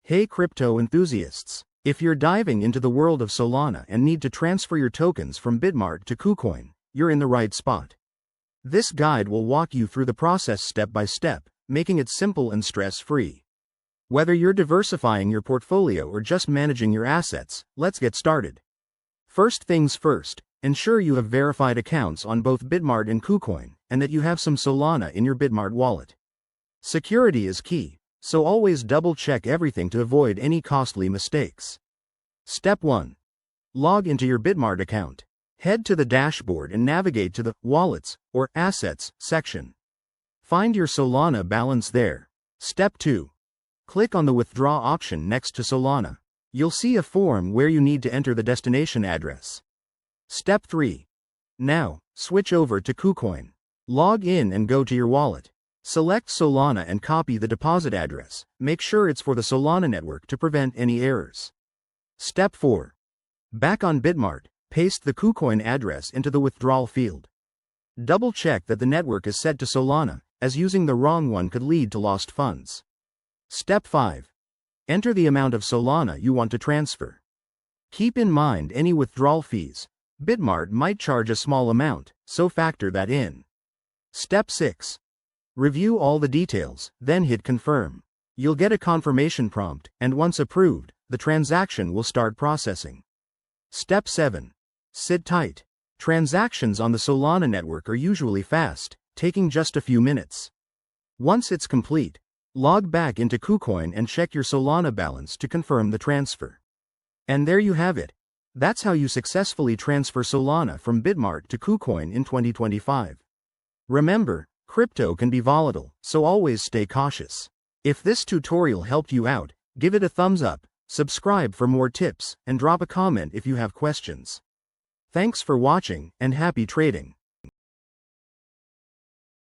Hey crypto enthusiasts! If you're diving into the world of Solana and need to transfer your tokens from Bitmart to Kucoin, you're in the right spot. This guide will walk you through the process step by step, making it simple and stress-free. Whether you're diversifying your portfolio or just managing your assets, let's get started. First things first, ensure you have verified accounts on both Bitmart and Kucoin, and that you have some Solana in your Bitmart wallet. Security is key, so always double-check everything to avoid any costly mistakes. Step 1. Log into your Bitmart account. Head to the dashboard and navigate to the Wallets or Assets section. Find your Solana balance there. Step 2. Click on the Withdraw option next to Solana. You'll see a form where you need to enter the destination address. Step 3. Now, switch over to Kucoin. Log in and go to your wallet. Select Solana and copy the deposit address. Make sure it's for the Solana network to prevent any errors. Step 4. Back on Bitmart, paste the Kucoin address into the withdrawal field. Double-check that the network is set to Solana, as using the wrong one could lead to lost funds. Step 5. Enter the amount of Solana you want to transfer. Keep in mind any withdrawal fees. Bitmart might charge a small amount, so factor that in. Step 6. Review all the details, then hit confirm. You'll get a confirmation prompt, and once approved, the transaction will start processing. Step 7. Sit tight. Transactions on the Solana network are usually fast, taking just a few minutes. Once it's complete, log back into Kucoin and check your Solana balance to confirm the transfer. And there you have it. That's how you successfully transfer Solana from Bitmart to Kucoin in 2025. Remember, crypto can be volatile, so always stay cautious. If this tutorial helped you out, give it a thumbs up, subscribe for more tips, and drop a comment if you have questions. Thanks for watching, and happy trading.